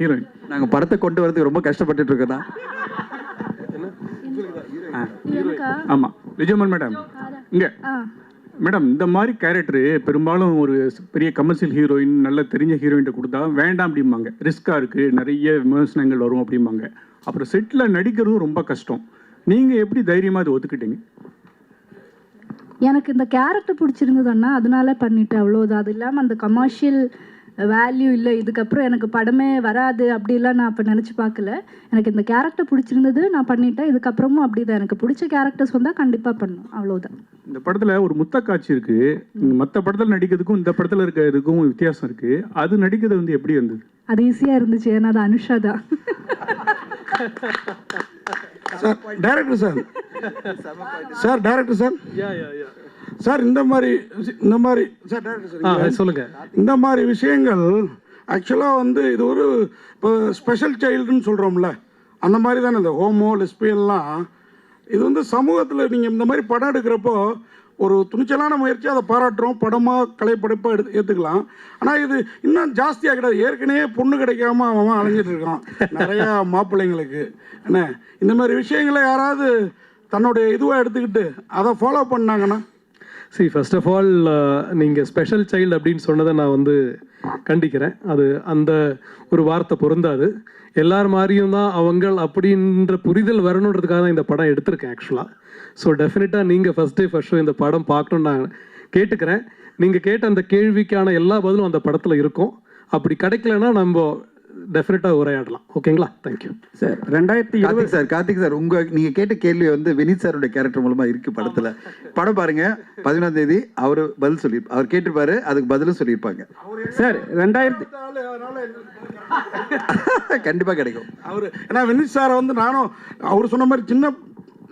Heroine. நாங்கள் படத்தை கொண்டு வரதுக்கு ரொம்ப கஷ்டப்பட்டுட்டு இருக்கோம். ஆமாம் விஜயமன் மேடம் இங்கே மேடம், இந்த மாதிரி கேரக்டரு பெரும்பாலும் ஒரு பெரிய கமர்ஷியல் ஹீரோயின், நல்ல தெரிஞ்ச ஹீரோயின்ட்ட கொடுத்தா வேண்டாம் அப்படிம்பாங்க, ரிஸ்க்காக இருக்குது, நிறைய விமர்சனங்கள் வரும் அப்படிம்பாங்க. அப்புறம் செட்டில் நடிக்கிறதும் ரொம்ப கஷ்டம். நீங்கள் எப்படி தைரியமாக அதை ஒத்துக்கிட்டீங்க? எனக்கு இந்த கேரக்டர் பிடிச்சிருந்ததுன்னா அதனால பண்ணிட்டேன், அவ்வளோதான். அது இல்லாமல் அந்த கமர்ஷியல் வேல்யூ இல்லை, இதுக்கப்புறம் எனக்கு படமே வராது அப்படிலாம் நான் அப்போ நினச்சி பார்க்கல. எனக்கு இந்த கேரக்டர் பிடிச்சிருந்தது, நான் பண்ணிட்டேன். இதுக்கப்புறமும் அப்படி தான், எனக்கு பிடிச்ச கேரக்டர்ஸ் வந்தால் கண்டிப்பாக பண்ணும், அவ்வளோதான். இந்த படத்தில் ஒரு முத்த காட்சி இருக்குது. மற்ற படத்தில் நடிக்கிறதுக்கும் இந்த படத்தில் இருக்கிறதுக்கும் வித்தியாசம் இருக்குது. அது நடிக்கிறது வந்து எப்படி இருந்தது? அது ஈஸியாக இருந்துச்சு, ஏன்னா அது அனுஷா தான். Sir director sir sir director sir sir இந்த மாதிரி சார் டைரக்டர் சார் சொல்லுங்க. இந்த மாதிரி விஷயங்கள் ஆக்சுவலாக வந்து இது ஒரு இப்போ ஸ்பெஷல் சைல்டுன்னு சொல்கிறோம்ல, அந்த மாதிரி தானே இந்த ஹோமோ லெஸ்பியன்லாம். இது வந்து சமூகத்தில் நீங்கள் இந்த மாதிரி படம் எடுக்கிறப்போ ஒரு துணிச்சலான முயற்சி, அதை பாராட்டுறோம், படமாக கலைப்படைப்பாக ஏற்றுக்கலாம். ஆனால் இது இன்னும் ஜாஸ்தியாக கிடையாது. ஏற்கனவே பொண்ணு கிடைக்காம அவன் அலைஞ்சிட்டு இருக்கான் நிறையா மாப்பிள்ளைங்களுக்கு. என்ன இந்த மாதிரி விஷயங்களை யாராவது தன்னுடைய இதுவாக எடுத்துக்கிட்டு அதை ஃபாலோ பண்ணாங்கன்னா? சரி, ஃபர்ஸ்ட் ஆஃப் ஆல் நீங்கள் ஸ்பெஷல் சைல்டு அப்படின்னு சொன்னதை நான் வந்து கண்டிக்கிறேன். அது அந்த ஒரு வார்த்தை பொருந்தாது. எல்லார் மாதிரியும் தான் அவங்கள் அப்படின்ற புரிதல் வரணுன்றதுக்காக தான் இந்த படம் எடுத்திருக்கேன் ஆக்சுவலாக. ஸோ டெஃபினட்டாக நீங்கள் ஃபஸ்ட் டே ஃபர்ஸ்ட் ஷோ இந்த படம் பார்க்கணுன்னு நான் கேட்டுக்கிறேன். நீங்கள் கேட்ட அந்த கேள்விக்கான எல்லா பதிலும் அந்த படத்தில் இருக்கும். அப்படி கிடைக்கலன்னா நம்ம டெஃபினட்டாக உரையாடலாம். ஓகேங்களா? Thank you sir. 2020 sir Karthik sir, நீங்கள் கேட்ட கேள்வி வந்து வினித் சாருடைய கேரக்டர் மூலமாக இருக்குது படத்தில். படம் பாருங்க, 11ஆம் தேதி அவர் பதில் சொல்லி அவர் கேட்டிருப்பாரு, அதுக்கு பதிலும் சொல்லியிருப்பாங்க சார். 2000 கண்டிப்பாக கிடைக்கும். அவர் ஏன்னா வினித் சாரை வந்து நானும் அவர் சொன்ன மாதிரி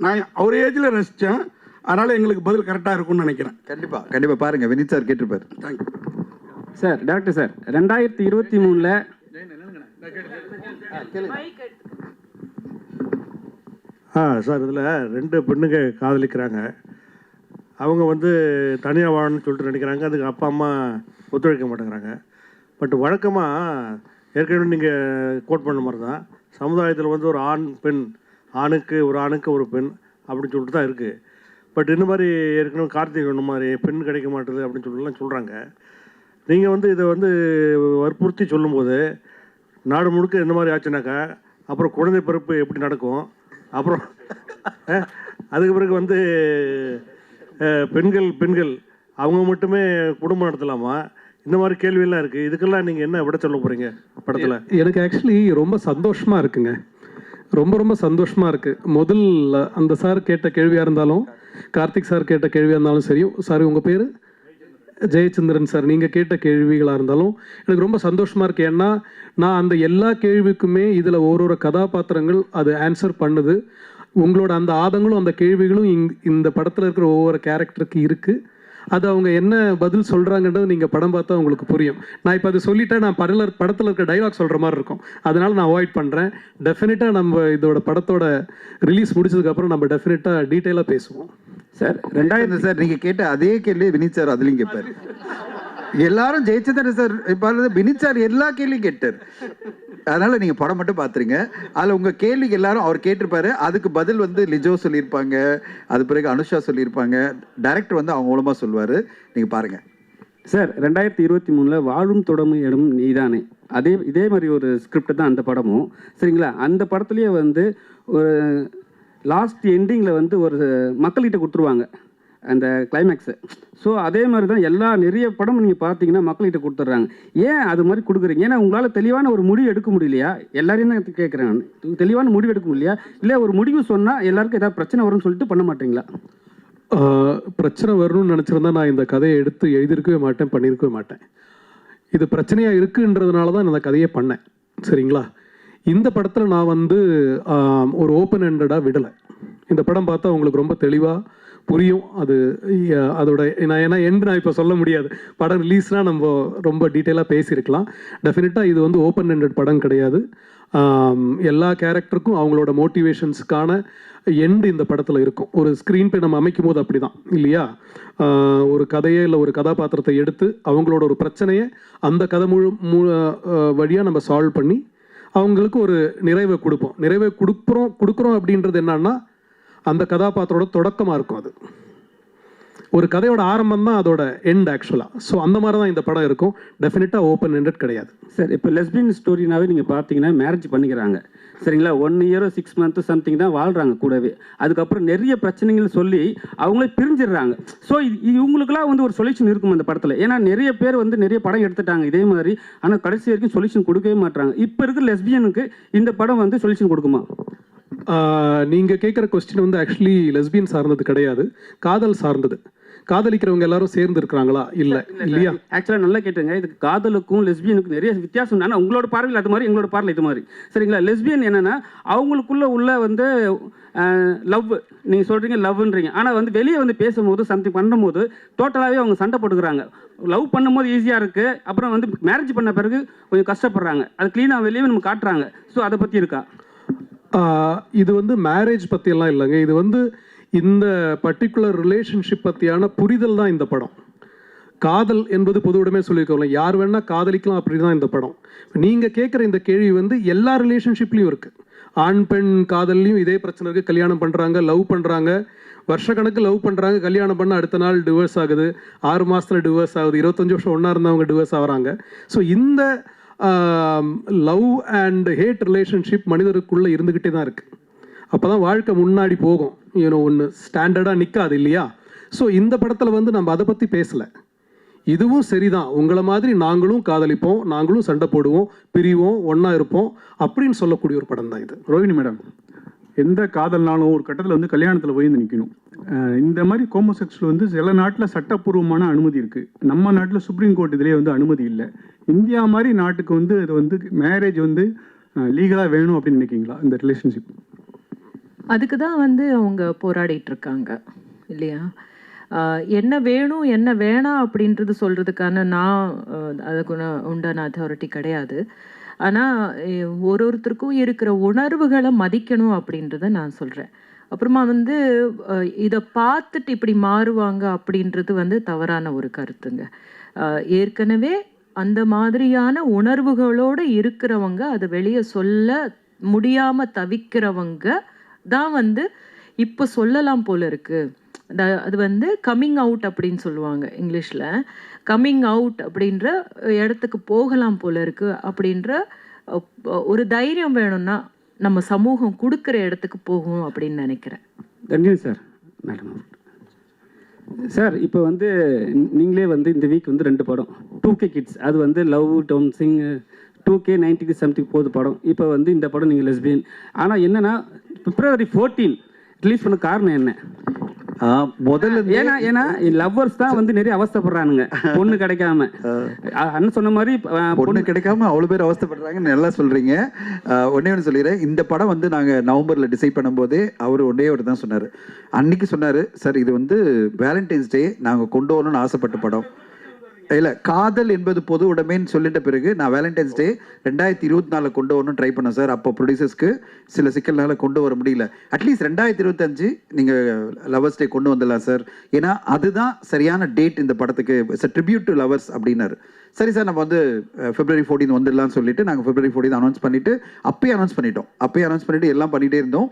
நான் அவர் ஏஜில் ரசித்தேன், அதனால் எங்களுக்கு பதில் கரெக்டாக இருக்கும்னு நினைக்கிறேன். கண்டிப்பாக பாருங்கள், வினித் சார் கேட்டிருப்பாரு. Thank you sir. Doctor sir, 2023 sir, இதில் 2 பெண்ணுங்க காதலிக்கிறாங்க. அவங்க வந்து தனியாக வாழணும்னு சொல்லிட்டு நினைக்கிறாங்க. அதுக்கு அப்பா அம்மா ஒத்துழைக்க மாட்டேங்கிறாங்க. பட் வழக்கமாக ஏற்கனவே நீங்கள் கோட் பண்ண மாதிரி தான் சமுதாயத்தில் வந்து ஒரு ஆண் பெண், ஆணுக்கு ஒரு பெண் அப்படின்னு சொல்லிட்டு தான் இருக்குது. பட் இந்த மாதிரி ஏற்கனவே கார்த்திக் ஒன்று மாதிரி பெண் கிடைக்க மாட்டேது அப்படின்னு சொல்லிட்டுலாம் சொல்கிறாங்க. நீங்கள் வந்து இதை வந்து வற்புறுத்தி சொல்லும்போது நாடு முழுக்க இந்த மாதிரி ஆச்சுனாக்கா அப்புறம் குழந்தை பிறப்பு எப்படி நடக்கும்? அப்புறம் அதுக்கு பிறகு வந்து பெண்கள் அவங்க மட்டுமே குடும்பம் நடத்தலாமா? இந்த மாதிரி கேள்வியெல்லாம் இருக்குது. இதுக்கெல்லாம் நீங்கள் என்ன விட சொல்ல போகிறீங்க படத்தில்? எனக்கு ஆக்சுவலி ரொம்ப சந்தோஷமாக இருக்குங்க. ரொம்ப சந்தோஷமாக இருக்குது. முதல் அந்த சார் கேட்ட கேள்வியாக இருந்தாலும், கார்த்திக் சார் கேட்ட கேள்வியாக இருந்தாலும் சரி, சார் உங்கள் பேர் ஜெயச்சந்திரன் சார், நீங்கள் கேட்ட கேள்விகளாக இருந்தாலும் எனக்கு ரொம்ப சந்தோஷமாக இருக்குது. ஏன்னா நான் அந்த எல்லா கேள்விக்குமே இதில் ஒரு கதாபாத்திரங்கள் அது ஆன்சர் பண்ணுது. உங்களோட அந்த ஆதங்களும் அந்த கேள்விகளும் இந்த படத்தில் இருக்கிற ஒவ்வொரு கேரக்டருக்கு இருக்குது. அது அவங்க என்ன பதில் சொல்கிறாங்கன்றது நீங்கள் படம் பார்த்தா உங்களுக்கு புரியும். நான் இப்போ அது சொல்லிட்டேன், நான் படத்தில் இருக்க டைலாக் சொல்கிற மாதிரி இருக்கும். அதனால் நான் அவாய்ட் பண்ணுறேன். டெஃபினட்டாக நம்ம இதோட படத்தோட ரிலீஸ் முடிச்சதுக்கப்புறம் நம்ம டெஃபினட்டாக டீட்டெயிலாக பேசுவோம். சார். 2000 சார், நீங்கள் கேட்ட அதே கேள்வி வினித் சார் அதுலேயும் கேட்பார். எல்லாரும் ஜெயச்சந்திரன் சார் இப்போ வினித் சார் எல்லா கேள்வியும் கேட்டார். அதனால் நீங்கள் படம் மட்டும் பார்த்துருங்க. அதில் உங்கள் கேள்விக்கு எல்லாரும் அவர் கேட்டிருப்பாரு, அதுக்கு பதில் வந்து லிஜோ சொல்லியிருப்பாங்க, அது பிறகு அனுஷா சொல்லியிருப்பாங்க, டைரக்டர் வந்து அவங்க மூலமாக சொல்லுவார். நீங்கள் பாருங்கள் சார். 2023 வாழும் தொடமும் இடம் நீதானே, இதே மாதிரி ஒரு ஸ்கிரிப்ட் தான் அந்த படமும். சரிங்களா? அந்த படத்துலேயே வந்து ஒரு லாஸ்ட் எண்டிங்கில் வந்து ஒரு மக்கள்கிட்ட கொடுத்துருவாங்க அந்த கிளைமேக்ஸு. ஸோ அதே மாதிரி தான் நிறைய படம் நீங்கள் பார்த்தீங்கன்னா மக்கள்கிட்ட கொடுத்துட்றாங்க. ஏன் அது மாதிரி கொடுக்குறீங்க? ஏன்னா உங்களால் தெளிவான ஒரு முடிவு எடுக்க முடியலையா? எல்லாரையும் தான் கேட்குறேன் நான். தெளிவான முடிவு எடுக்க முடியலையா? இல்லை ஒரு முடிவு சொன்னால் எல்லாருக்கும் ஏதாவது பிரச்சனை வரும்னு சொல்லிட்டு பண்ண மாட்டீங்களா? பிரச்சனை வரணும்னு நினச்சிருந்தா நான் இந்த கதையை எடுத்து எழுதியிருக்கவே மாட்டேன், பண்ணியிருக்கவே மாட்டேன். இது பிரச்சனையாக இருக்குன்றதுனால தான் இந்த கதையை பண்ணேன். சரிங்களா? இந்த படத்தில் நான் வந்து ஒரு ஓப்பன் ஹெண்டடாக விடலை. இந்த படம் பார்த்தா உங்களுக்கு ரொம்ப தெளிவாக புரியும். அதோட ஏன்னா நான் இப்போ சொல்ல முடியாது. படம் ரிலீஸ்னால் நம்ம ரொம்ப டீட்டெயிலாக பேசியிருக்கலாம். டெஃபினட்டாக இது வந்து ஓப்பன் ஹெண்டட் படம் கிடையாது. எல்லா கேரக்டருக்கும் அவங்களோட மோட்டிவேஷன்ஸுக்கான எண்டு இந்த படத்தில் இருக்கும். ஒரு ஸ்க்ரீன் பே நம்ம அமைக்கும் போது அப்படி தான் இல்லையா? ஒரு கதையை இல்லை ஒரு கதாபாத்திரத்தை எடுத்து அவங்களோட ஒரு பிரச்சனையை அந்த கதை வழியாக நம்ம சால்வ் பண்ணி அவங்களுக்கு ஒரு நிறைவை கொடுப்போம். நிறைவை கொடுக்குறோம் அப்படின்றது என்னன்னா அந்த கதாபாத்திரோட தொடக்கமாக இருக்கும். அது ஒரு கதையோட ஆரம்பம் தான் அதோட எண்ட் ஆக்சுவலாக. ஸோ அந்த மாதிரி தான் இந்த படம் இருக்கும். டெஃபினட்டாக ஓப்பன் எண்டட் கிடையாது சார். இப்போ லெஸ்பியன் ஸ்டோரினாவே நீங்கள் பார்த்தீங்கன்னா மேரேஜ் பண்ணிக்கிறாங்க சரிங்களா, 1 year 6 months சம்திங் தான் வாழ்கிறாங்க கூடவே. அதுக்கப்புறம் நிறைய பிரச்சனைகள் சொல்லி அவங்களே பிரிஞ்சிடுறாங்க. ஸோ இவங்களுக்குலாம் வந்து ஒரு சொல்யூஷன் இருக்கும் அந்த படத்தில். ஏன்னா நிறைய பேர் வந்து நிறைய படம் எடுத்துட்டாங்க இதே மாதிரி, ஆனால் கடைசி வரைக்கும் சொல்யூஷன் கொடுக்கவே மாட்டாங்க. இப்போ இருக்கிற லெஸ்பியனுக்கு இந்த படம் வந்து சொல்யூஷன் கொடுக்குமா? நீங்கள் கேட்குற கொஸ்டின் வந்து ஆக்சுவலி லெஸ்பியன் சார்ந்தது கிடையாது, காதல் சார்ந்தது. காதலிக்கிறவங்க எல்லாரும் சேர்ந்து இருக்கிறாங்களா? இல்லை இல்லையா? ஆக்சுவலாக நல்லா கேட்டுங்க. இதுக்கு காதலுக்கும் லெஸ்பியனுக்கும் நிறைய வித்தியாசம். ஆனால் உங்களோட பார்வையில் அது மாதிரி, எங்களோட பார்வையில் இது மாதிரி சரிங்களா. லெஸ்பியன் என்னென்னா அவங்களுக்குள்ள உள்ள வந்து லவ், நீங்கள் சொல்கிறீங்க லவ்ன்றீங்க, ஆனால் வந்து வெளியே வந்து பேசும்போது சம்திங் பண்ணும்போது டோட்டலாகவே அவங்க சண்டை போட்டுக்கிறாங்க. லவ் பண்ணும்போது ஈஸியாக இருக்குது, அப்புறம் வந்து மேரேஜ் பண்ண பிறகு கொஞ்சம் கஷ்டப்படுறாங்க. அது க்ளீனாக வெளியே நம்ம காட்டுறாங்க. ஸோ அதை பற்றி இருக்கா? இது வந்து மேரேஜ் பற்றியெல்லாம் இல்லைங்க. இது வந்து இந்த பர்டிகுலர் ரிலேஷன்ஷிப் பற்றியான புரிதல் தான் இந்த படம். காதல் என்பது பொது உடமே சொல்லியிருக்கோம்ல, யார் வேணால் காதலிக்கலாம், அப்படி தான் இந்த படம். நீங்கள் கேட்குற இந்த கேள்வி வந்து எல்லா ரிலேஷன்ஷிப்லேயும் இருக்குது. ஆண் பெண் காதல்லையும் இதே பிரச்சனை இருக்குது. கல்யாணம் பண்ணுறாங்க, லவ் பண்ணுறாங்க, வருஷக்கணக்கு லவ் பண்ணுறாங்க, கல்யாணம் பண்ண அடுத்த நாள் டிவோர்ஸ் ஆகுது, 6 மாதத்தில் டிவோர்ஸ் ஆகுது, 25 வருஷம் ஒன்றா இருந்தவங்க டிவோர்ஸ் ஆகிறாங்க. ஸோ இந்த லவ் அண்ட் ஹேட் ரிலேஷன்ஷிப் மனிதருக்குள்ளே இருந்துக்கிட்டே தான் இருக்குது. அப்போ தான் வாழ்க்கை முன்னாடி போகும். ஒன்று ஸ்டாண்டர்டாக நிற்காது இல்லையா? ஸோ இந்த படத்தில் வந்து நம்ம அதை பற்றி பேசலை. இதுவும் சரிதான், உங்களை மாதிரி நாங்களும் காதலிப்போம், நாங்களும் சண்டை போடுவோம், பிரிவோம், ஒன்றா இருப்போம் அப்படின்னு சொல்லக்கூடிய ஒரு படம் தான் இது. ரோஹிணி மேடம், எந்த காதல்னாலும் ஒரு கட்டத்தில் வந்து கல்யாணத்தில் போய் நிற்கணும். இந்த மாதிரி ஹோமோசெக்சுவல் வந்து சில நாட்டில் சட்டப்பூர்வமான அனுமதி இருக்குது, நம்ம நாட்டில் சுப்ரீம் கோர்ட் இதிலே வந்து அனுமதி இல்லை. இந்தியா மாதிரி நாட்டுக்கு வந்து இது வந்து மேரேஜ் வந்து லீகலாக வேணும் அப்படின்னு நினைக்கிங்களா இந்த ரிலேஷன்ஷிப்? அதுக்கு தான் வந்து அவங்க போராடிட்டு இருக்காங்க இல்லையா? என்ன வேணும் என்ன வேணாம் அப்படின்றது சொல்கிறதுக்கான நான் அதுக்கு உண்டான அத்தாரிட்டி கிடையாது. ஆனால் ஒருத்தருக்கும் இருக்கிற உணர்வுகளை மதிக்கணும் அப்படின்றத நான் சொல்கிறேன். அப்புறமா வந்து இதை பார்த்துட்டு இப்படி மாறுவாங்க அப்படின்றது வந்து தவறான ஒரு கருத்துங்க. ஏற்கனவே அந்த மாதிரியான உணர்வுகளோடு இருக்கிறவங்க அதை வெளியே சொல்ல முடியாமல் தவிக்கிறவங்க தான் வந்து இப்போ சொல்லலாம் போல இருக்கு. அது வந்து கம்மிங் அவுட் அப்படின்னு சொல்லுவாங்க இங்கிலீஷில். கம்மிங் அவுட் அப்படின்ற இடத்துக்கு போகலாம் போல இருக்கு அப்படின்ற ஒரு தைரியம் வேணும்னா நம்ம சமூகம் கொடுக்குற இடத்துக்கு போகும் அப்படின்னு நினைக்கிறேன். நன்றி சார். மேடம் சார், இப்போ வந்து நீங்களே வந்து இந்த வீக் வந்து 2 படம் 2K கிட்ஸ், அது வந்து லவ் டவுன்சிங் 2K 90 சம்திங் போகுது படம். இப்போ வந்து இந்த படம் நீங்கள் லெஸ்பியன். ஆனால் என்னன்னா February 14 ரிலீஸ் பண்ண காரணம் என்ன? முதல்ல ஏன்னா லவ்வர்ஸ் தான் வந்து நிறைய அவஸ்தைப்படுறானுங்க பொண்ணு கிடைக்காம. அண்ணன் சொன்ன மாதிரி பொண்ணு கிடைக்காம அவ்வளோ பேர் அவஸ்தைப்படுறாங்கன்னு நல்லா சொல்றீங்க. ஒன்று சொல்லிடுறேன். இந்த படம் வந்து நாங்கள் நவம்பரில் டிசைட் பண்ணும்போதே அவர் ஒன்றே தான் சொன்னார். அன்னைக்கு சொன்னார், சார் இது வந்து வேலண்டைன்ஸ் டே நாங்கள் கொண்டு வரணும்னு ஆசைப்பட்ட படம் இல்லை, காதல் என்பது பொது உடைமைன்னு சொல்லிட்ட பிறகு நான் வேலண்டைன்ஸ் டே 2024 கொண்டு வரணும் ட்ரை பண்ணேன் சார். அப்போ ப்ரொடியூசர்ஸ்க்கு சில சிக்கல்னால கொண்டு வர முடியல. அட்லீஸ்ட் 2025 நீங்கள் லவர்ஸ் டே கொண்டு வந்துடலாம் சார், ஏன்னா அதுதான் சரியான டேட் இந்த படத்துக்கு, இட்ஸ் ட்ரிபியூட் டு லவர்ஸ் அப்படின்னாரு. சரி சார், நம்ம வந்து February 14 வந்துடலாம்னு சொல்லிட்டு நாங்கள் February 14 அனௌன்ஸ் பண்ணிவிட்டு அப்பயே அனௌன்ஸ் பண்ணிவிட்டு எல்லாம் பண்ணிகிட்டே இருந்தோம்.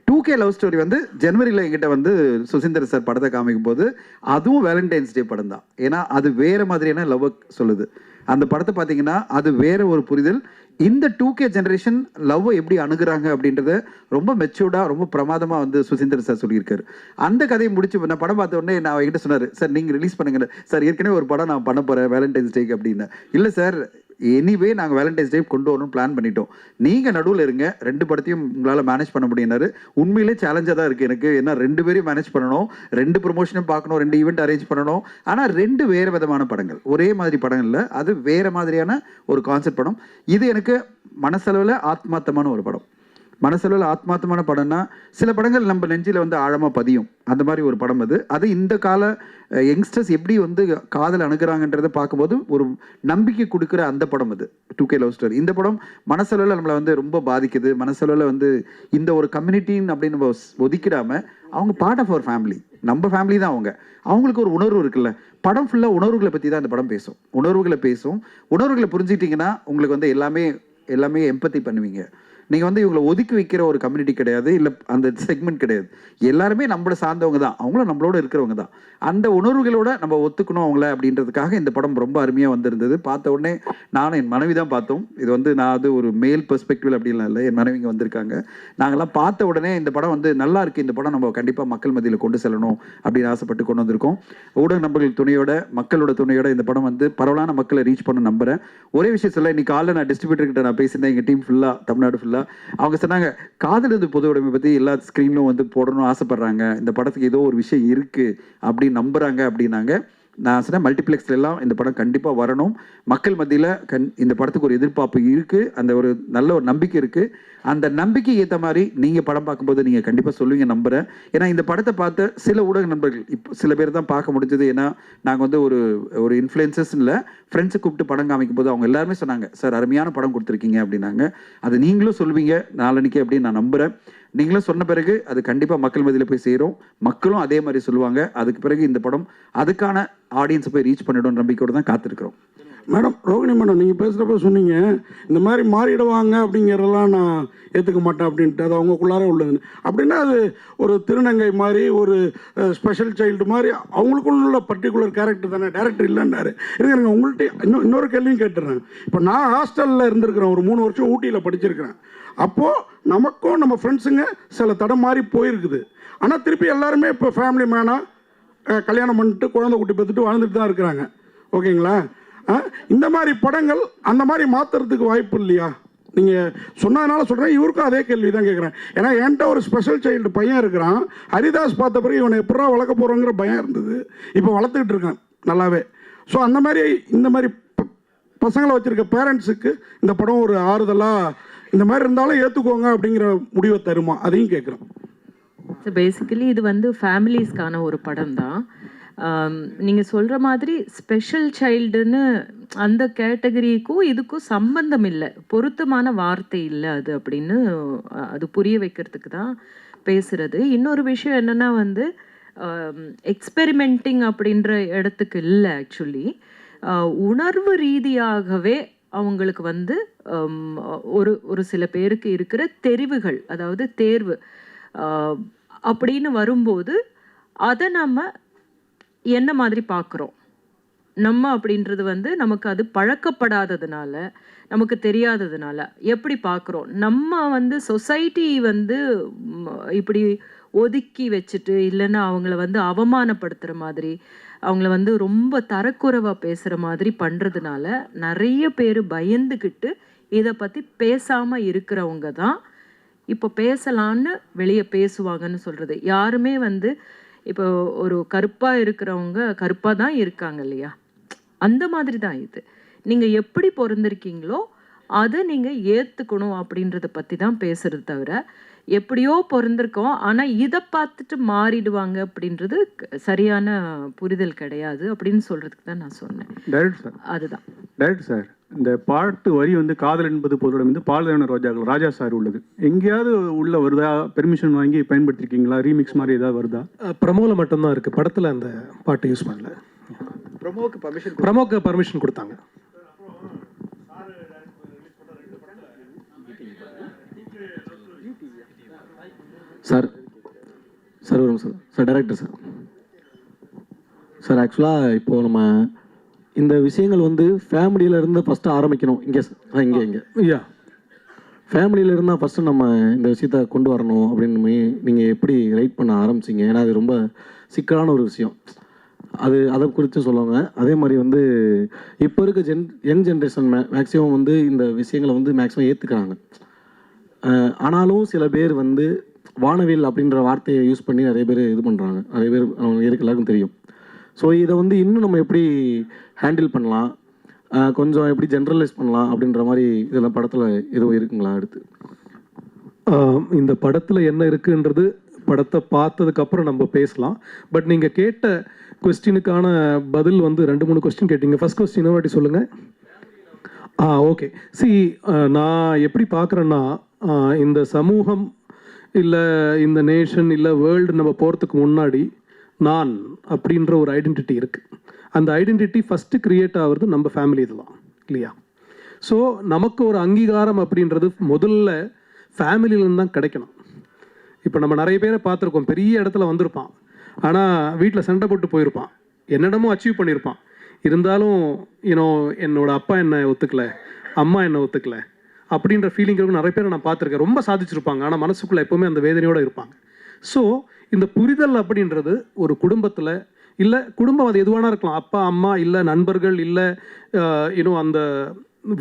2K லவ் ஸ்டோரி வந்து ஜனவரியில் எங்கிட்ட வந்து சுசீந்தர் சார் படத்தை காமிக்கும் போது அதுவும் வேலண்டைன்ஸ் டே படம் தான். ஏன்னா அது வேற மாதிரியான லவ் சொல்லுது. அந்த படத்தை பார்த்தீங்கன்னா அது வேற ஒரு புரிதல். இந்த 2K ஜெனரேஷன் லவ்வை எப்படி அணுகுறாங்க அப்படின்றத ரொம்ப மெச்சூர்டாக ரொம்ப பிரமாதமாக வந்து சுசீந்தர் சார் சொல்லியிருக்காரு. அந்த கதையை முடிச்சு நான் படம் பார்த்த உடனே நான் என்கிட்ட சொன்னார், சார் நீங்கள் ரிலீஸ் பண்ணுங்க சார், ஏற்கனவே ஒரு படம் நான் பண்ண போகிறேன் வேலண்டைன்ஸ் டேக்கு அப்படின்னு. இல்லை சார், எனிவே நாங்கள் வேலண்டைன்ஸ் டே கொண்டு வரணும்னு பிளான் பண்ணிட்டோம், நீங்கள் நடுவில் இருங்க, 2 படத்தையும் உங்களால் மேனேஜ் பண்ண முடியினாரு. உண்மையிலே சேலஞ்சாக தான் இருக்குது எனக்கு. ஏன்னா 2 பேரையும் மேனேஜ் பண்ணணும், 2 ப்ரொமோஷனும் பார்க்கணும், 2 ஈவெண்ட் அரேஞ்ச் பண்ணணும். ஆனால் 2 வேறு விதமான படங்கள், ஒரே மாதிரி படம் இல்லை, அது வேறு மாதிரியான ஒரு கான்செப்ட் படம். இது எனக்கு மனசளவில் ஆத்மார்த்தமான ஒரு படம். மனசளவில் ஆத்மார்த்தமான படம்னா சில படங்கள் நம்ம நெஞ்சில் வந்து ஆழமாக பதியும், அந்த மாதிரி ஒரு படம் அது. அது இந்த கால யங்ஸ்டர்ஸ் எப்படி வந்து காதல் அணுகிறாங்கன்றதை பார்க்கும்போது ஒரு நம்பிக்கை கொடுக்குற அந்த படம் அது 2K லவ் ஸ்டோரி. இந்த படம் மனசளவில் நம்மளை வந்து ரொம்ப பாதிக்குது. மனசளவில் வந்து இந்த ஒரு கம்யூனிட்டின்னு அப்படின்னு நம்ம ஒதுக்கிடாமல் அவங்க பார்ட் ஆஃப் அவர் ஃபேமிலி, நம்ம ஃபேமிலி தான் அவங்க. அவங்களுக்கு ஒரு உணர்வு இருக்குல்ல. படம் ஃபுல்லாக உணர்வுகளை பற்றி தான் இந்த படம் பேசும். உணர்வுகளை புரிஞ்சுக்கிட்டிங்கன்னா உங்களுக்கு வந்து எல்லாமே எல்லாமே எம்பத்தி பண்ணுவீங்க. நீங்கள் வந்து இவங்களை ஒதுக்கி வைக்கிற ஒரு கம்யூனிட்டி கிடையாது, இல்லை அந்த செக்மெண்ட் கிடையாது. எல்லாருமே நம்மளை சார்ந்தவங்க தான், அவங்களும் நம்மளோட இருக்கிறவங்க தான். அந்த உணர்வுகளோட நம்ம ஒத்துக்கணும் அவங்கள அப்படின்றதுக்காக இந்த படம் ரொம்ப அருமையாக வந்திருந்தது. பார்த்த உடனே நானும் என் மனைவி தான் பார்த்தோம். இது வந்து நான் அது ஒரு மேல் பெர்ஸ்பெக்டிவ் அப்படின்லாம் இல்லை, என் மனைவிங்க வந்திருக்காங்க. நாங்கள்லாம் பார்த்த உடனே இந்த படம் வந்து நல்லா இருக்குது, இந்த படம் நம்ம கண்டிப்பாக மக்கள் மத்தியில் கொண்டு செல்லணும் அப்படின்னு ஆசைப்பட்டு கொண்டு வந்திருக்கோம். ஊடக நண்பர்கள் துணையோட, மக்களோட துணையோட இந்த படம் வந்து பரவலான மக்களை ரீச் பண்ண நம்புகிறேன். ஒரே விஷயம் சொல்ல, இன்னைக்கு காலையில் நான் டிஸ்ட்ரிபியூட்டர்கிட்ட நான் பேசியிருந்தேன், எங்கள் டீம் ஃபுல்லாக, தமிழ்நாடு ஃபுல்லாக. அவங்க சொன்னாங்க, காதல் இது பொது உடைமை பற்றி எல்லா ஸ்க்ரீன்லும் வந்து போடணும்னு ஆசைப்பட்றாங்க, இந்த படத்துக்கு ஏதோ ஒரு விஷயம் இருக்குது அப்படின்னு நம்புகிறாங்க அப்படின்னாங்க. நான் சொன்னேன், மல்டிப்ளெக்ஸ்ல எல்லாம் இந்த படம் கண்டிப்பாக வரணும், மக்கள் மத்தியில் இந்த படத்துக்கு ஒரு எதிர்பார்ப்பு இருக்குது, அந்த ஒரு நல்ல ஒரு நம்பிக்கை இருக்குது. அந்த நம்பிக்கை ஏற்ற மாதிரி நீங்கள் படம் பார்க்கும்போது நீங்கள் கண்டிப்பாக சொல்லுவீங்க நம்புகிறேன். ஏன்னா இந்த படத்தை பார்த்த சில ஊடக நண்பர்கள் இப்போ சில பேர் தான் பார்க்க முடிஞ்சது. ஏன்னா நாங்கள் வந்து ஒரு இன்ஃப்ளூயன்சஸ் இல்லை, ஃப்ரெண்ட்ஸை கூப்பிட்டு படம் காமிக்கும் போது அவங்க எல்லாருமே சொன்னாங்க, சார் அருமையான படம் கொடுத்துருக்கீங்க அப்படின்னாங்க. அது நீங்களும் சொல்லுவீங்க நாளன்னைக்கு அப்படின்னு நான் நம்புகிறேன். நீங்களும் சொன்ன பிறகு அது கண்டிப்பாக மக்கள் மத்தியில் போய் சேரும், மக்களும் அதே மாதிரி சொல்லுவாங்க. அதுக்கு பிறகு இந்த படம் அதுக்கான ஆடியன்ஸை போய் ரீச் பண்ணிடும் நம்பிக்கையோடு தான் காத்திருக்கிறோம். மேடம், ரோகிணி மேடம், நீங்கள் பேசுகிறப்ப சொன்னீங்க இந்த மாதிரி மாறிடுவாங்க அப்படிங்கிறதெல்லாம் நான் ஏற்றுக்க மாட்டேன் அப்படின்ட்டு, அது அவங்களுக்குள்ளார உள்ளதுன்னு. அப்படின்னா அது ஒரு திருநங்கை மாதிரி, ஒரு ஸ்பெஷல் சைல்டு மாதிரி அவங்களுக்குள்ள பர்டிகுலர் கேரக்டர் தானே, டேரக்டர் இல்லைன்னாரு. இருங்க உங்கள்கிட்ட இன்னொரு கேள்வியும் கேட்டுறேன். இப்போ நான் ஹாஸ்டலில் இருந்திருக்கிறேன், ஒரு 3 வருஷம் ஊட்டியில் படிச்சிருக்கிறேன். அப்போது நமக்கும் நம்ம ஃப்ரெண்ட்ஸுங்க சில தடம் மாதிரி போயிருக்குது. ஆனால் திருப்பி எல்லாருமே இப்போ ஃபேமிலி மேனாக கல்யாணம் பண்ணிட்டு குழந்தை குட்டி பெற்றுட்டு வாழ்ந்துட்டு தான் இருக்கிறாங்க. ஓகேங்களா? இந்த மாதிரி படங்கள் அந்த மாதிரி மாற்றுறதுக்கு வாய்ப்பு இல்லையா? நீங்கள் சொன்னதுனால சொல்கிறேன், இவருக்கும் அதே கேள்வி தான் கேட்குறேன். ஏன்னா என்கிட்ட ஒரு ஸ்பெஷல் சைல்டு பையன் இருக்கிறான். ஹரிதாஸ் பார்த்த பிறகு இவனை எப்படா வளர்க்க போகிறோங்கிற பயம் இருந்தது, இப்போ வளர்த்துக்கிட்டு இருக்கேன் நல்லாவே. ஸோ அந்த மாதிரி இந்த மாதிரி பசங்களை வச்சுருக்க பேரண்ட்ஸுக்கு இந்த படம் ஒரு ஆறுதலாக, இந்த மாதிரி இருந்தாலும் ஏற்றுக்கோங்க அப்படிங்கிற முடிவை தருமா, அதையும் கேட்குறேன். ஸோ பேசிக்கலி இது வந்து ஃபேமிலிஸ்க்கான ஒரு படம் தான். நீங்கள் சொல்கிற மாதிரி ஸ்பெஷல் சைல்டுன்னு அந்த கேட்டகரிக்கும் இதுக்கும் சம்பந்தம் இல்லை, பொருத்தமான வார்த்தை இல்லை அது அப்படின்னு அது புரிய வைக்கிறதுக்கு தான் பேசுகிறது. இன்னொரு விஷயம் என்னென்னா வந்து எக்ஸ்பெரிமெண்டிங் அப்படின்ற இடத்துக்கு இல்லை. ஆக்சுவலி உணர்வு ரீதியாகவே அவங்களுக்கு வந்து ஒரு சில பேருக்கு இருக்கிற தெரிவுகள், அதாவது தேர்வு அப்படின்னு வரும்போது அதை நம்ம என்ன மாதிரி பார்க்குறோம் நம்ம அப்படின்றது வந்து நமக்கு அது பழக்கப்படாததுனால, நமக்கு தெரியாததுனால எப்படி பார்க்குறோம். நம்ம வந்து சொசைட்டி வந்து இப்படி ஒதுக்கி வச்சுட்டு, இல்லைன்னா அவங்கள வந்து அவமானப்படுத்துகிற மாதிரி, அவங்கள வந்து ரொம்ப தரக்குறைவாக பேசுகிற மாதிரி பண்ணுறதுனால நிறைய பேர் பயந்துக்கிட்டு இதை பற்றி பேசாமல் இருக்கிறவங்க தான் இப்போ பேசலான்னு வெளியே பேசுவாங்கன்னு சொல்கிறது. யாருமே வந்து இப்போ ஒரு கருப்பாக இருக்கிறவங்க கருப்பாக தான் இருக்காங்க இல்லையா, அந்த மாதிரி தான் இது. நீங்கள் எப்படி பிறந்திருக்கீங்களோ அதை நீங்கள் ஏற்றுக்கணும் அப்படின்றத பற்றி தான் பேசுகிறது தவிர, எப்படியோ பிறந்திருக்கோம் ஆனால் இதை பார்த்துட்டு மாறிடுவாங்க அப்படின்றது சரியான புரிதல் கிடையாது அப்படின்னு சொல்கிறதுக்கு தான் நான் சொன்னேன். டைரக்டர் சார், அதுதான் டைரக்டர் சார், இந்த பாட்டு வரி வந்து காதல் என்பது பொதுவுடன் வந்து பால்தேவன ரோஜாக்கள் ராஜா சார் உள்ளது, எங்கேயாவது உள்ள வருதா? பெர்மிஷன் வாங்கி பயன்படுத்திருக்கீங்களா? ரீமிக்ஸ் மாதிரி ஏதாவது வருதா? ப்ரமோவில் மட்டும்தான் இருக்குது, படத்தில் அந்த பாட்டு யூஸ் பண்ணல. ப்ரமோக்கு பர்மிஷன் கொடுத்தாங்க. சார் சார் வரும் sir. Sir director sir, sir ஆக்சுவலாக இப்போது நம்ம இந்த விஷயங்கள் வந்து ஃபேமிலியிலேருந்து ஃபஸ்ட்டு ஆரம்பிக்கணும். இங்கே இங்கே ஐயா, ஃபேமிலியிலேருந்து தான் ஃபஸ்ட்டு நம்ம இந்த விஷயத்த கொண்டு வரணும் அப்படின்னு நீங்கள் எப்படி ரைட் பண்ண ஆரம்பிச்சிங்க? ஏன்னா அது ரொம்ப சிக்கலான ஒரு விஷயம், அதை குறித்து சொல்லுவாங்க. அதே மாதிரி வந்து இப்போ இருக்க யங் ஜென்ரேஷன் மேக்ஸிமம் வந்து இந்த விஷயங்களை வந்து மேக்ஸிமம் ஏற்றுக்கிறாங்க. ஆனாலும் சில பேர் வந்து வானவில் அப்படின்ற வார்த்தையை யூஸ் பண்ணி நிறைய பேர் இது பண்ணுறாங்க, நிறைய பேர் அவங்க எல்லாருக்கும் தெரியும். ஸோ இதை வந்து இன்னும் நம்ம எப்படி ஹேண்டில் பண்ணலாம், கொஞ்சம் எப்படி ஜென்ரலைஸ் பண்ணலாம் அப்படின்ற மாதிரி இதெல்லாம் படத்தில் எதுவும் இருக்குங்களா? அடுத்து இந்த படத்தில் என்ன இருக்குன்றது படத்தை பார்த்ததுக்கப்புறம் நம்ம பேசலாம். பட் நீங்கள் கேட்ட கொஸ்டினுக்கான பதில் வந்து 2-3 கொஸ்டின் கேட்டீங்க. ஃபர்ஸ்ட் கொஸ்டின் வாட்டி சொல்லுங்கள். ஓகே. நான் எப்படி பார்க்குறேன்னா, இந்த சமூகம் இல்லை இந்த நேஷன் இல்லை வேர்ல்டு நம்ம போகிறதுக்கு முன்னாடி நான் அப்படின்ற ஒரு ஐடென்டிட்டி இருக்குது. அந்த ஐடென்டிட்டி ஃபஸ்ட்டு க்ரியேட் ஆகிறது நம்ம ஃபேமிலி தான் இல்லையா? ஸோ நமக்கு ஒரு அங்கீகாரம் அப்படின்றது முதல்ல ஃபேமிலியிலேருந்து தான் கிடைக்கணும். இப்போ நம்ம நிறைய பேரை பார்த்துருக்கோம், பெரிய இடத்துல வந்திருப்பான், ஆனால் வீட்டில் சண்டை போட்டு போயிருப்பான், என்னென்னமோ அச்சீவ் பண்ணியிருப்பான், இருந்தாலும் என்னோட அப்பா என்னை ஒத்துக்கலை, அம்மா என்னை ஒத்துக்கலை அப்படின்ற ஃபீலிங் இருக்கும். நிறைய பேரை நான் பார்த்துருக்கேன், ரொம்ப சாதிச்சிருப்பாங்க, ஆனால் மனசுக்குள்ளே எப்போவுமே அந்த வேதனையோடு இருப்பாங்க. ஸோ இந்த புரிதல் அப்படின்றது ஒரு குடும்பத்தில், இல்லை குடும்பம் அது எதுவானா இருக்கலாம், அப்பா அம்மா இல்லை நண்பர்கள் இல்லை அந்த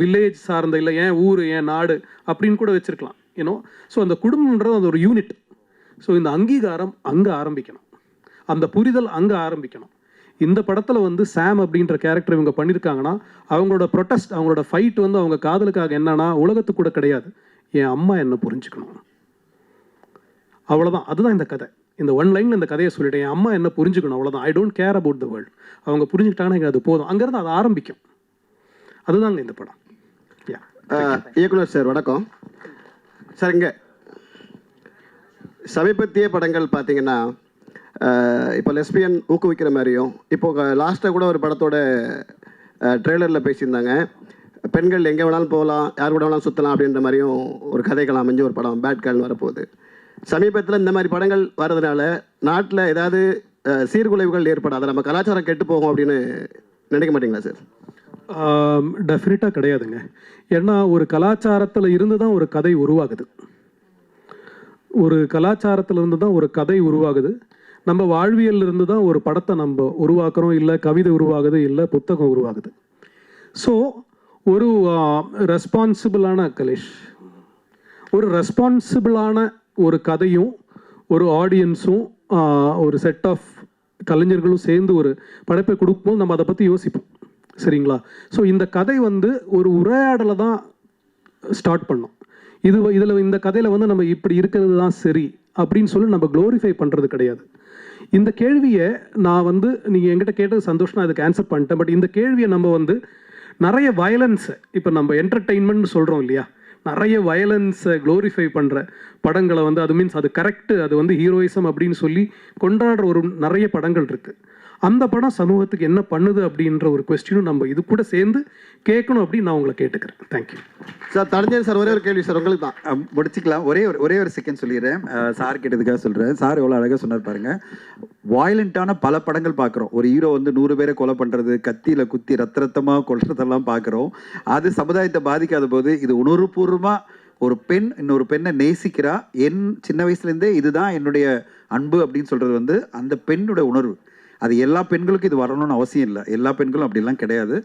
வில்லேஜ் சார்ந்த, இல்லை ஏன் ஊர் ஏன் நாடு அப்படின்னு கூட வச்சுருக்கலாம். ஸோ அந்த குடும்பம்ன்றது அது ஒரு யூனிட். ஸோ இந்த அங்கீகாரம் அங்கே ஆரம்பிக்கணும், அந்த புரிதல் அங்கே ஆரம்பிக்கணும். இந்த படத்தில் வந்து சாம் அப்படின்ற கேரக்டர் இவங்க பண்ணியிருக்காங்கன்னா, அவங்களோட ப்ரொட்டஸ்ட், அவங்களோட ஃபைட் வந்து அவங்க காதலுக்காக என்னன்னா, உலகத்துக்கு கூட கிடையாது, என் அம்மா என்ன புரிஞ்சுக்கணும், அவ்வளோதான். அதுதான் இந்த கதை. இந்த ஒன் லைனில் இந்த கதையை சொல்லிட்டேன், என் அம்மா என்ன புரிஞ்சுக்கணும், அவ்வளோதான். I don't care about the world. அவங்க புரிஞ்சுக்கிட்டாங்கன்னா எனக்கு அது போதும். அங்கேருந்து அது ஆரம்பிக்கும். அதுதாங்க இந்த படம். இயக்குனர் சார் வணக்கம் சார். இங்கே சமீபத்திய படங்கள் பார்த்தீங்கன்னா, இப்போ லெஸ்பியன் ஊக்குவிக்கிற மாதிரியும், இப்போ லாஸ்ட்டாக கூட ஒரு படத்தோட ட்ரெய்லரில் பேசியிருந்தாங்க, பெண்கள் எங்கே வேணாலும் போகலாம், யார் கூட வேணாலும் சுற்றலாம் அப்படின்ற மாதிரியும் ஒரு கதைகள் அமைஞ்ச ஒரு படம் பேட் கேர்ள்னு வரப்போகுது. சமீபத்தில் இந்த மாதிரி படங்கள் வர்றதுனால நாட்டில் ஏதாவது சீர்குலைவுகள் ஏற்படாது, நம்ம கலாச்சாரம் கெட்டு போகும் அப்படின்னு நினைக்க மாட்டீங்களா சார்? டெஃபினட்டாக கிடையாதுங்க. ஏன்னா ஒரு கலாச்சாரத்தில் இருந்து தான் ஒரு கதை உருவாகுது, ஒரு கலாச்சாரத்தில் இருந்து தான் ஒரு கதை உருவாகுது. நம்ம வாழ்வியல் இருந்து தான் ஒரு படத்தை நம்ம உருவாக்குறோம், இல்லை கவிதை உருவாகுது, இல்லை புத்தகம் உருவாகுது. ஸோ ஒரு ரெஸ்பான்சிபிளான கலேஷ், ஒரு ரெஸ்பான்சிபிளான ஒரு கதையும் ஒரு ஆடியன்ஸும் ஒரு செட் ஆஃப் கலைஞர்களும் சேர்ந்து ஒரு படைப்பை கொடுக்கும்போது நம்ம அதை பற்றி யோசிப்போம், சரிங்களா? ஸோ இந்த கதை வந்து ஒரு உரையாடலை தான் ஸ்டார்ட் பண்ணோம். இதில் இந்த கதையில் வந்து நம்ம இப்படி இருக்கிறது தான் சரி அப்படின்னு சொல்லி நம்ம க்ளோரிஃபை பண்ணுறது கிடையாது. இந்த கேள்வியை நான் வந்து நீங்கள் என்கிட்ட கேட்டது சந்தோஷம், நான் அதுக்கு ஆன்சர் பண்ணிட்டேன். பட் இந்த கேள்வியை நம்ம வந்து நிறைய வயலன்ஸை, இப்போ நம்ம என்டர்டெயின்மெண்ட் சொல்கிறோம் இல்லையா, நிறைய வயலன்ஸை க்ளோரிஃபை பண்ணுற படங்களை வந்து, அது மீன்ஸ் அது கரெக்டு, அது வந்து ஹீரோயிசம் அப்படின்னு சொல்லி கொண்டாடுற ஒரு நிறைய படங்கள் இருக்குது. அந்த படம் சமூகத்துக்கு என்ன பண்ணுது அப்படின்ற ஒரு கொஸ்டினும் நம்ம இது கூட சேர்ந்து கேட்கணும் அப்படின்னு நான் உங்களை கேட்டுக்கிறேன். Thank you sir. தரஞ்சன் சார், ஒரே ஒரு கேள்வி சார் உங்களுக்கு தான், முடிச்சுக்கலாம். ஒரே ஒரு செகண்ட் சொல்லிடுறேன். சார் கேட்டதுக்காக சொல்கிறேன். சார் எவ்வளோ அழகாக சொன்னார் பாருங்க. வயலண்ட்டான பல படங்கள் பார்க்குறோம். ஒரு ஹீரோ வந்து 100 பேரை கொலை பண்ணுறது, கத்தியில் குத்தி ரத்தமாக கொல்றதெல்லாம் பார்க்குறோம். அது சமுதாயத்தை பாதிக்காத போது, இது உணர்வுபூர்வமாக ஒரு பெண் இன்னொரு பெண்ணை நேசிக்கிறா, என் சின்ன வயசுலேருந்தே இதுதான் என்னுடைய அன்பு அப்படின்னு சொல்கிறது வந்து அந்த பெண்ணுடைய உணர்வு. அது எல்லா பெண்களுக்கும் இது வரணும்னு அவசியம் இல்லை, எல்லா பெண்களும் அப்படிலாம் கிடையாது.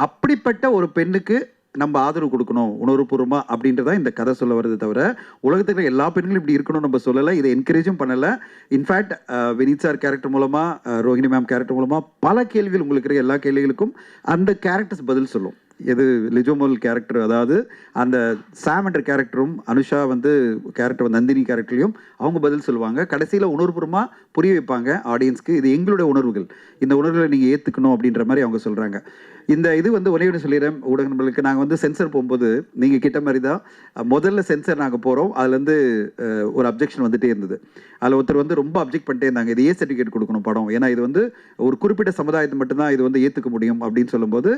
அப்படிப்பட்ட ஒரு பெண்ணுக்கு நம்ம ஆதரவு கொடுக்கணும் உணர்வுபூர்வமாக அப்படின்றத இந்த கதை சொல்ல வருது தவிர, உலகத்துக்கு எல்லா பெண்களும் இப்படி இருக்கணும்னு நம்ம சொல்லலை, இதை என்கரேஜும் பண்ணலை. இன்ஃபேக்ட் வினீத் சார் கேரக்டர் மூலமாக, ரோஹிணி மேம் கேரக்டர் மூலமாக பல கேள்விகள், உங்களுக்கு இருக்கிற எல்லா கேள்விகளுக்கும் அந்த கேரக்டர்ஸ் பதில் சொல்லும். எது லிஜோமல் கேரக்டர், அதாவது அந்த சாம் என்ற கேரக்டரும் அனுஷா வந்து கேரக்டர் நந்தினி கேரக்டர்லையும் அவங்க பதில் சொல்லுவாங்க. கடைசியில் உணர்வுபூர்வமாக புரிய வைப்பாங்க ஆடியன்ஸ்க்கு, இது எங்களுடைய உணர்வுகள், இந்த உணர்வுகளை நீங்கள் ஏற்றுக்கணும் அப்படின்ற மாதிரி அவங்க சொல்கிறாங்க. இந்த இது வந்து ஒரே ஒன்று சொல்லிடுறேன் ஊடக நண்பர்களுக்கு. நாங்கள் வந்து சென்சர் போகும்போது நீங்கள் கிட்ட மாதிரி தான் முதல்ல சென்சர் நாங்கள் போகிறோம். அதுலேருந்து ஒரு அப்ஜெக்ஷன் வந்துகிட்டே இருந்தது. அதில் ஒருத்தர் வந்து ரொம்ப அப்ஜெக்ட் பண்ணிட்டே இருந்தாங்க, இது சர்டிஃபிகேட் கொடுக்கணும் படம், ஏன்னா இது வந்து ஒரு குறிப்பிட்ட சமுதாயத்தை மட்டும்தான் இது வந்து ஏற்றுக்க முடியும் அப்படின்னு சொல்லும்போது,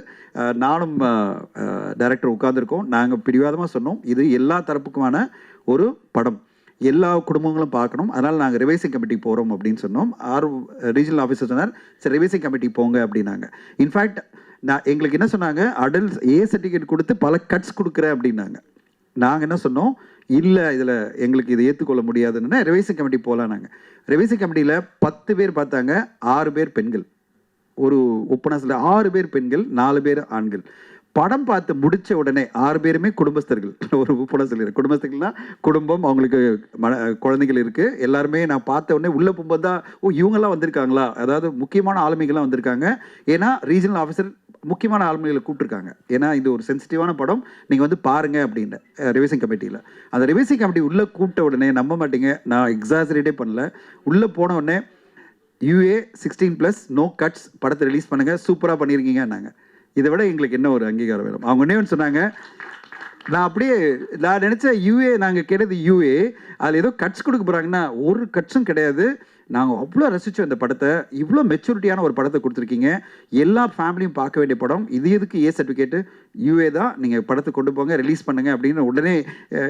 நானும் டைரக்டர் உட்காந்துருக்கோம். நாங்கள் பிடிவாதமாக சொன்னோம், இது எல்லா தரப்புக்குமான ஒரு படம், எல்லா குடும்பங்களும் பார்க்கணும், அதனால் நாங்கள் ரிவைசிங் கமிட்டி போகிறோம் அப்படின்னு சொன்னோம். ரீஜனல் ஆஃபீஸர் சொன்னார், சரி ரிவைசிங் கமிட்டி போங்க அப்படின்னாங்க. இன்ஃபேக்ட் எங்களுக்கு என்ன சொன்னாங்க, அடல்ட்ஸ் சர்டிஃபிகேட் கொடுத்து பல கட்ஸ் கொடுக்குறேன் அப்படின்னாங்க. நாங்கள் என்ன சொன்னோம், இல்லை இதில் எங்களுக்கு இதை ஏற்றுக்கொள்ள முடியாதுன்னா ரிவைசிங் கமிட்டி போகலாம். நாங்கள் ரிவைசிங் கமிட்டியில் 10 பேர் பார்த்தாங்க, 6 பேர் பெண்கள். ஒரு ஒப்பனாசில் 6 பேர் பெண்கள், 4 பேர் ஆண்கள். படம் பார்த்து முடித்த உடனே 6 பேருமே குடும்பஸ்தர்கள். ஒரு ஒப்பனாசில் குடும்பஸ்தர்கள்னா குடும்பம், அவங்களுக்கு குழந்தைகள் இருக்குது. எல்லாருமே நான் பார்த்த உடனே உள்ளே போகும்போது தான், ஓ இவங்கெல்லாம் வந்திருக்காங்களா, அதாவது முக்கியமான ஆளுமைகள்லாம் வந்திருக்காங்க. ஏன்னா ரீஜனல் ஆஃபீஸர் முக்கியமான ஆளுமைகளை கூப்பிட்டுருக்காங்க, ஏன்னா இது ஒரு சென்சிட்டிவான படம், நீங்கள் வந்து பாருங்கள் அப்படின்னு ரிவைசிங் கமிட்டியில். அந்த ரிவைசிங் கமிட்டி உள்ளே கூப்பிட்ட உடனே நம்ப மாட்டீங்க, நான் எக்ஸாசரேட்டே பண்ணல, உள்ளே போன உடனே UA 16+ நோ கட்ஸ், படத்தை ரிலீஸ் பண்ணுங்கள், சூப்பராக பண்ணியிருக்கீங்க நாங்கள். இதை விட எங்களுக்கு என்ன ஒரு அங்கீகாரம் வேணும்? அவங்க ஒன்று சொன்னாங்க, நான் நினச்சேன் UA, நாங்கள் கேட்டது UA, அதில் ஏதோ கட்ஸ் கொடுக்க போகிறாங்கன்னா ஒரு கட்ஸும் கிடையாது. நாங்கள் அவ்வளோ ரசித்தோம் இந்த படத்தை. இவ்வளோ மெச்சூரிட்டியான ஒரு படத்தை கொடுத்துருக்கீங்க. எல்லா ஃபேமிலியும் பார்க்க வேண்டிய படம். இதுக்கு ஏ சர்டிஃபிகேட்டு யூஏ தான். நீங்கள் படத்தை கொண்டு போங்க, ரிலீஸ் பண்ணுங்கள் அப்படின்னு உடனே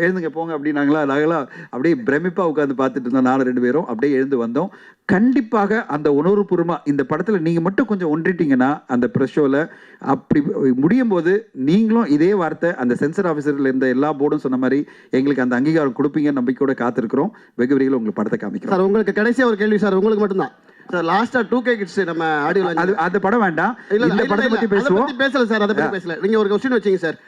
எழுந்துங்க போங்க அப்படின்னாங்களா. நாங்களாம் அப்படியே பிரமிப்பாக உட்காந்து பார்த்துட்டு இருந்தோம். 4 பேரும் அப்படியே எழுந்து வந்தோம். கண்டிப்பாக அந்த உணர்வுபூர்வமாக இந்த படத்தில் நீங்கள் மட்டும் கொஞ்சம் ஒன்றிட்டீங்கன்னா அந்த ப்ரெஸ் ஷோவில் அப்படி முடியும் போது நீங்களும் இதே வார்த்தை அந்த சென்சர் ஆஃபீஸரில் இருந்த எல்லா போர்டும் சொன்ன மாதிரி எங்களுக்கு அந்த அங்கீகாரம் கொடுப்பீங்க நம்பிக்கையோட காத்திருக்கிறோம். வெகு விரைவில் உங்களுக்கு படத்தை காமிக்கிறோம். சார் உங்களுக்கு கடைசியாக ஒரு கேள்வி சார், உங்களுக்கு மட்டும்தான் சார். லாஸ்டா 2K கிட்ஸ் நம்ம ஆடியோ அந்த படம் வேண்டாம், இந்த படத்தை பத்தி பேசுவோம். பேசல சார், அதை பத்தி பேசல. நீங்க ஒரு क्वेश्चन வச்சீங்க சார்,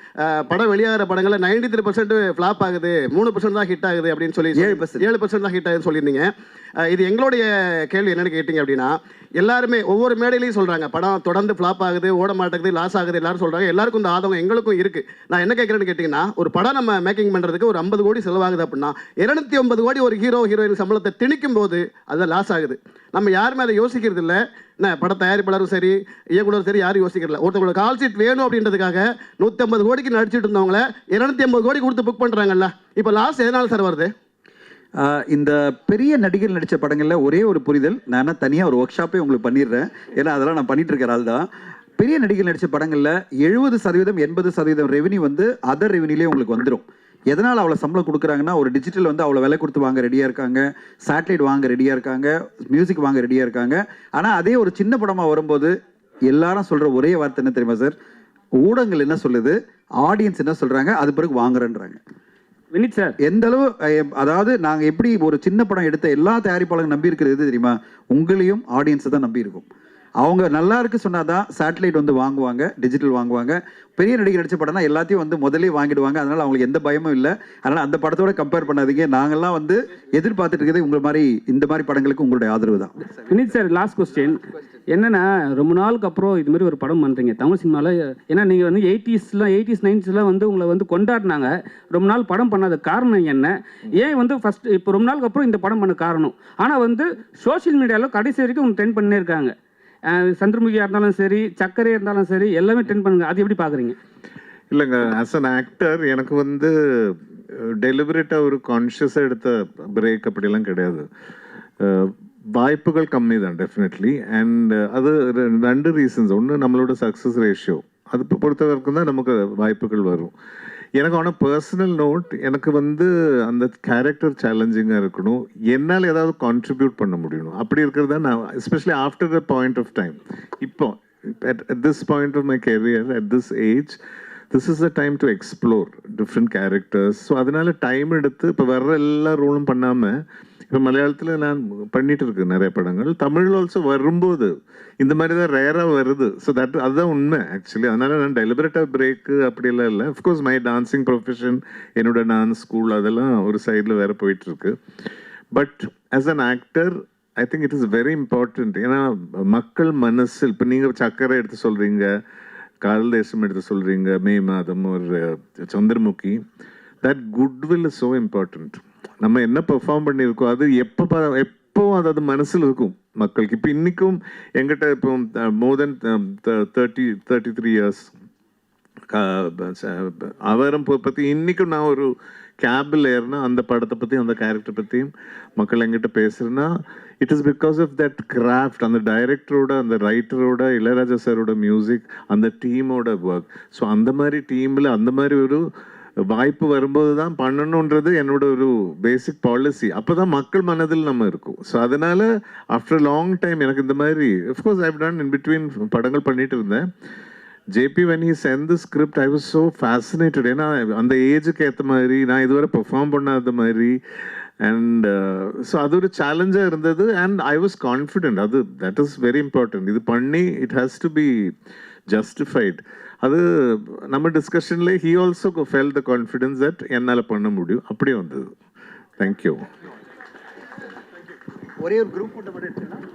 படம் வெளியாகிற படங்கள்ல 93% ஃபிளாப் ஆகுது, 3% தான் ஹிட் ஆகுது அப்படின்னு சொல்லி 7% தான் ஹிட் ஆகுதுன்னு சொல்லியிருந்தீங்க. இது எங்களுடைய கேள்வி என்னன்னு கேட்டீங்க அப்படின்னா, எல்லாருமே ஒவ்வொரு மேடையிலையும் சொல்றாங்க படம் தொடர்ந்து ஃபிளாப் ஆகுது, ஓட மாட்டேங்குது, லாஸ் ஆகுது, எல்லாரும் சொல்றாங்க. எல்லாருக்கும் இந்த ஆதங்கம் எங்களுக்கும் இருக்கு. நான் என்ன கேட்கறேன்னு கேட்டீங்கன்னா, ஒரு படம் நம்ம மேக்கிங் பண்றதுக்கு ஒரு 50 கோடி செலவாகுது அப்படின்னா 250 கோடி ஒரு ஹீரோயின் சம்பளத்தை திணிக்கும் போது அது லாஸ் ஆகுது. நம்ம யாருமே அதை யோசிக்கிறது இல்லை. என்ன பட தயாரிப்பாளரும் சரி, இயக்குனரும் சரி, யாரும் யோசிக்கிறல. ஒருத்தவங்களுக்கு கால் ஷீட் வேணும் அப்படின்றதுக்காக 150 கோடிக்கு நடிச்சிட்டு இருந்தவங்கள 250 கோடி கொடுத்து புக் பண்றாங்கல்ல. இப்போ லாஸ் எதனால சார் வருது? இந்த பெரிய நடிகர் நடித்த படங்களில் ஒரே ஒரு புரிதல், நான் தனியாக ஒரு ஒர்க் ஷாப்பே உங்களுக்கு பண்ணிடுறேன். ஏன்னா அதெல்லாம் நான் பண்ணிட்டு இருக்கிற ஆள் தான். பெரிய நடிகர் நடித்த படங்களில் 70% 80% ரெவன்யூ வந்து அதர் ரெவன்யூலேயே உங்களுக்கு வந்துடும். எதனால் அவ்வளோ சம்பளம் கொடுக்குறாங்கன்னா, ஒரு டிஜிட்டல் வந்து அவ்வளோ விலை கொடுத்து வாங்க ரெடியாக இருக்காங்க, சேட்டலைட் வாங்க ரெடியாக இருக்காங்க, மியூசிக் வாங்க ரெடியாக இருக்காங்க. ஆனால் அதே ஒரு சின்ன படமாக வரும்போது எல்லாரும் சொல்கிற ஒரே வார்த்தை என்ன தெரியுமா சார்? ஊடகங்கள் என்ன சொல்லுது, ஆடியன்ஸ் என்ன சொல்கிறாங்க, அது பிறகு வாங்குறேன்றாங்க. வினித் சார், எந்த அளவு அதாவது நாங்கள் எப்படி ஒரு சின்ன படம் எடுத்த எல்லா தயாரிப்பாளரும் நம்பி இருக்கிறது எது தெரியுமா? உங்களையும் ஆடியன்ஸை தான் நம்பி இருக்கும். அவங்க நல்லா இருக்கு சொன்னாதான் சேட்டலைட் வந்து வாங்குவாங்க, டிஜிட்டல் வாங்குவாங்க. பெரிய நடிகர் நடிச்ச படம்னா எல்லாத்தையும் வந்து முதலே வாங்கிடுவாங்க. அதனால அவங்களுக்கு எந்த பயமும் இல்லை. அதனால அந்த படத்தோட கம்பேர் பண்ணாதீங்க. நாங்கள்லாம் வந்து எதிர்பார்த்துட்டு இருக்கிறது உங்களை மாதிரி இந்த மாதிரி படங்களுக்கு உங்களுடைய ஆதரவு தான். வினித் சார், லாஸ்ட் கொஸ்டின் என்னன்னா, ரொம்ப நாளுக்கு அப்புறம் இது மாதிரி ஒரு படம் பண்ணுறீங்க தமிழ் சினிமாவில். ஏன்னா நீங்கள் வந்து 80s 90s வந்து உங்களை வந்து கொண்டாடினாங்க. ரொம்ப நாள் படம் பண்ணாத காரணம் என்ன? ஏன் வந்து ஃபர்ஸ்ட் இப்போ ரொம்ப நாளுக்கு அப்புறம் இந்த படம் பண்ண காரணம்? ஆனால் வந்து சோஷியல் மீடியாவில் கடைசி வரைக்கும் அவங்க ட்ரெண்ட் பண்ணே இருக்காங்க. சந்திரமுகியாக இருந்தாலும் சரி, சக்கரையாக இருந்தாலும் சரி, எல்லாமே ட்ரெண்ட் பண்ணுங்க. அது எப்படி பார்க்குறீங்க? இல்லைங்க, ஆஸ் அன் ஆக்டர் எனக்கு வந்து டெலிபரேட்டாக ஒரு கான்ஷியஸாக எடுத்த பிரேக் அப்படிலாம் கிடையாது. வாய்ப்புகள் கம்மி தான் டெஃபினெட்லி. அண்ட் அது 2 ரீசன்ஸ். ஒன்று, நம்மளோட சக்ஸஸ் ரேஷியோ அது பொறுத்த வரைக்கும் தான் நமக்கு வாய்ப்புகள் வரும். எனக்கு ஆனால் பர்சனல் நோட், எனக்கு வந்து அந்த கேரக்டர் சேலஞ்சிங்காக இருக்கணும், என்னால் ஏதாவது கான்ட்ரிபியூட் பண்ண முடியணும். அப்படி இருக்கிறது தான் நான், especially after the point of time, இப்போ at this point of my career, at this age, this is the time to explore different characters. So அதனால டைம் எடுத்து இப்போ வர்ற எல்லா ரோலும் பண்ணாமல், இப்போ மலையாளத்தில் நான் பண்ணிட்டு இருக்கேன் நிறைய படங்கள், தமிழ் ஆல்சோ வரும்போது இந்த மாதிரி தான் ரேராக வருது. ஸோ அதுதான் உண்மை ஆக்சுவலி. அதனால நான் டெலிபரேட்டாக பிரேக்கு அப்படியெல்லாம் இல்லை. அஃப்கோர்ஸ் மை டான்ஸிங் ப்ரொஃபஷன், என்னோட டான்ஸ் ஸ்கூல் அதெல்லாம் ஒரு சைடில் வேறு போயிட்டுருக்கு. But as an actor I think it is very important. ஏன்னா மக்கள் மனசில் இப்போ நீங்கள் சக்கரை எடுத்து சொல்கிறீங்க, காதல் தேசம் எடுத்து சொல்கிறீங்க, மே மாதம், ஒரு Chandramukhi, that goodwill is so important. நம்ம என்ன பெர்ஃபார்ம் பண்ணியிருக்கோம் அது எப்போ அது மனசில் இருக்கும் மக்களுக்கு. இப்போ இன்றைக்கும் எங்கிட்ட இப்போ மோர் தென் 33 இயர்ஸ் அவரம் பற்றி இன்றைக்கும் நான் ஒரு கேபில் ஏறினா அந்த படத்தை பற்றி, அந்த கேரக்டர் பற்றியும் மக்கள் எங்கிட்ட பேசுகிறேன்னா, it is because of that craft, அந்த டைரக்டரோட, அந்த ரைட்டரோட, இளையராஜா சாரோட மியூசிக், அந்த டீமோட ஒர்க். ஸோ அந்த மாதிரி டீமில் அந்த மாதிரி ஒரு வாய்ப்பு வரும்போது தான் பண்ணணுன்றது என்னோட ஒரு பேசிக் பாலிசி. அப்போ தான் மக்கள் மனதில் நம்ம இருக்கும். ஸோ அதனால் ஆஃப்டர் லாங் டைம் எனக்கு இந்த மாதிரி, of course I've done in between படங்கள் பண்ணிட்டு இருந்தேன். JP when he sent the script I was so fascinated. ஏன்னா அந்த ஏஜுக்கு ஏற்ற மாதிரி நான் இதுவரை பெர்ஃபார்ம் பண்ணாத மாதிரி. அண்ட் ஸோ அது ஒரு சேலஞ்சாக இருந்தது. And I was confident. அது தட் இஸ் வெரி இம்பார்ட்டன்ட். இது பண்ணி it has to be justified. அது நம்ம டிஸ்கஷன்லேயே he also fell the confidence that என்னால் பண்ண முடியும். அப்படியே வந்தது. தேங்க்யூ. ஒரே ஒரு குரூப் மட்டும் எடுத்துக்கலாம்.